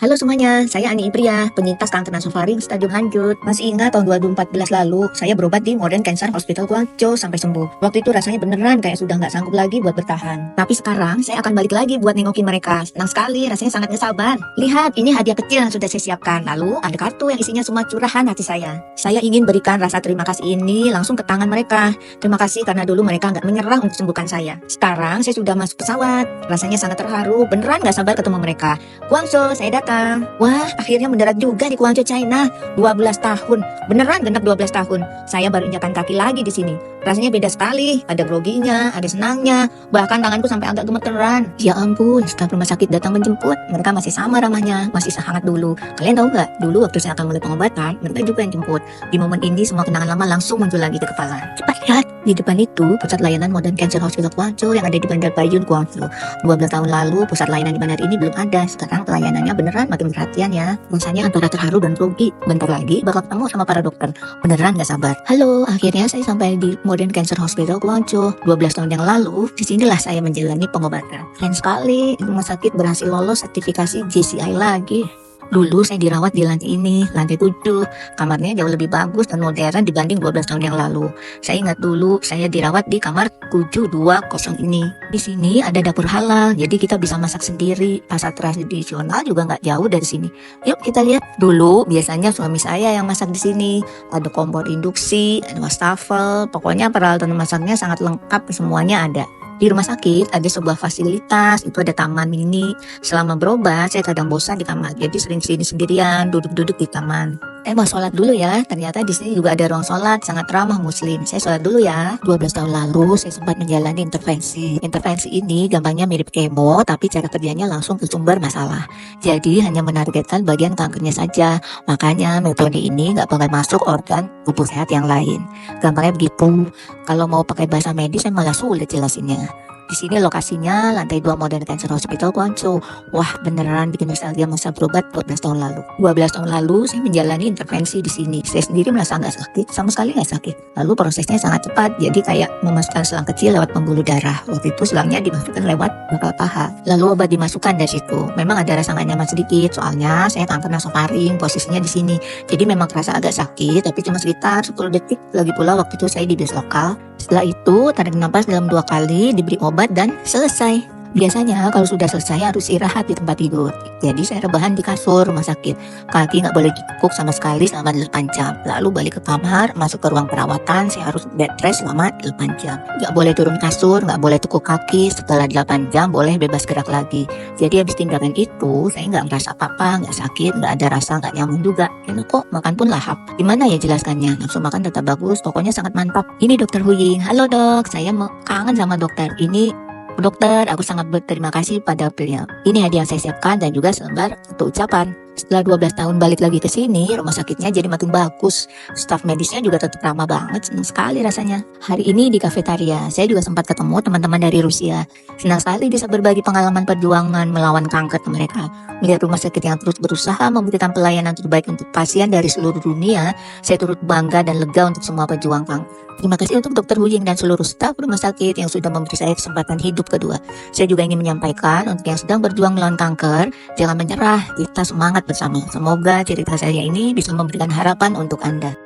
Halo semuanya, saya Ani Ibria, penyintas kanker nasofaring stadium lanjut. Masih ingat tahun 2014 lalu, saya berobat di Modern Cancer Hospital Guangzhou sampai sembuh. Waktu itu rasanya beneran kayak sudah nggak sanggup lagi buat bertahan. Tapi sekarang saya akan balik lagi buat nengokin mereka. Senang sekali, rasanya sangat gak sabar. Lihat, ini hadiah kecil yang sudah saya siapkan. Lalu ada kartu yang isinya semua curahan hati saya. Saya ingin berikan rasa terima kasih ini langsung ke tangan mereka. Terima kasih karena dulu mereka nggak menyerah untuk sembuhkan saya. Sekarang saya sudah masuk pesawat. Rasanya sangat terharu, beneran nggak sabar ketemu mereka. Guangzhou, saya datang. Wah, akhirnya mendarat juga di Guangzhou, China. 12 tahun. Beneran genap 12 tahun. Saya baru injakan kaki lagi di sini. Rasanya beda sekali. Ada groginya, ada senangnya. Bahkan tanganku sampai agak gemeteran. Ya ampun, staf rumah sakit datang menjemput. Mereka masih sama ramahnya, masih sehangat dulu. Kalian tahu nggak? Dulu waktu saya akan mulai pengobatan, mereka juga yang jemput. Di momen ini semua kenangan lama langsung muncul lagi ke kepala. Cepat lihat, di depan itu pusat layanan Modern Cancer Hospital Guangzhou yang ada di Bandar Baiyun, Guangzhou. 12 tahun lalu pusat layanan di bandar ini belum ada. Sekarang pelayanannya beneran makin perhatian ya. Rasanya antara terharu dan grogi. Bentar lagi bakal ketemu sama para dokter. Beneran gak sabar. Halo, akhirnya saya sampai di Modern Cancer Hospital Guangzhou. 12 tahun yang lalu, disinilah saya menjalani pengobatan. Keren sekali, rumah sakit berhasil lolos sertifikasi JCI lagi. Dulu saya dirawat di lantai ini, lantai 7. Kamarnya jauh lebih bagus dan modern dibanding 12 tahun yang lalu. Saya ingat dulu saya dirawat di kamar 720 ini. Di sini ada dapur halal, jadi kita bisa masak sendiri. Pasar tradisional juga nggak jauh dari sini. Yuk kita lihat. Dulu biasanya suami saya yang masak di sini. Ada kompor induksi, ada wastafel, pokoknya peralatan masaknya sangat lengkap, semuanya ada. Di rumah sakit ada sebuah fasilitas, itu ada taman mini. Selama berobat, saya kadang bosan di kamar, jadi sering sini sendirian, duduk-duduk di taman. Mau sholat dulu ya, ternyata di sini juga ada ruang sholat, sangat ramah muslim. Saya sholat dulu ya. 12 tahun lalu, saya sempat menjalani intervensi. Intervensi ini gampangnya mirip kemo, tapi cara kerjanya langsung ke sumber masalah. Jadi hanya menargetkan bagian kankernya saja. Makanya metode ini nggak bakal masuk organ tubuh sehat yang lain. Gampangnya begitu. Kalau mau pakai bahasa medis, saya malah sulit jelasinnya. Di sini lokasinya lantai 2 Modern Cancer Hospital Guangzhou. Wah, beneran bikin nostalgia masa berobat 12 tahun lalu. 12 tahun lalu saya menjalani intervensi di sini. Saya sendiri merasa nggak sakit, sama sekali nggak sakit. Lalu prosesnya sangat cepat, jadi kayak memasukkan selang kecil lewat pembuluh darah. Waktu itu selangnya dimasukkan lewat bakal paha. Lalu obat dimasukkan dari situ. Memang ada rasa nggak nyaman sedikit, soalnya saya kanker nasofaring, posisinya di sini. Jadi memang terasa agak sakit, tapi cuma sekitar 10 detik. Lagi pula waktu itu saya di bis lokal. Setelah itu tarik napas dalam 2 kali, diberi obat dan selesai. Biasanya kalau sudah selesai harus istirahat di tempat tidur. Jadi saya rebahan di kasur rumah sakit. Kaki nggak boleh ditekuk sama sekali selama 8 jam. Lalu balik ke kamar, masuk ke ruang perawatan, saya harus bed rest selama 8 jam. Nggak boleh turun kasur, nggak boleh tekuk kaki. Setelah 8 jam boleh bebas gerak lagi. Jadi habis tindakan itu saya nggak merasa apa-apa, nggak sakit, nggak ada rasa nggak nyaman juga. Enak kok, makan pun lahap. Gimana ya jelaskannya? Nafsu makan tetap bagus, pokoknya sangat mantap. Ini Dokter Huying. Halo dok, saya kangen sama dokter. Ini dokter, aku sangat berterima kasih pada beliau. Ini hadiah yang saya siapkan dan juga selembar untuk ucapan. Setelah 12 tahun balik lagi ke sini, rumah sakitnya jadi makin bagus. Staf medisnya juga tetap ramah banget, senang sekali rasanya. Hari ini di kafetaria, saya juga sempat ketemu teman-teman dari Rusia. Senang sekali bisa berbagi pengalaman perjuangan melawan kanker ke mereka. Melihat rumah sakit yang terus berusaha memberikan pelayanan terbaik untuk pasien dari seluruh dunia, saya turut bangga dan lega untuk semua pejuang kanker. Terima kasih untuk Dokter Huying dan seluruh staf rumah sakit yang sudah memberi saya kesempatan hidup kedua. Saya juga ingin menyampaikan untuk yang sedang berjuang melawan kanker, jangan menyerah, kita semangat bersama. Semoga cerita saya ini bisa memberikan harapan untuk Anda.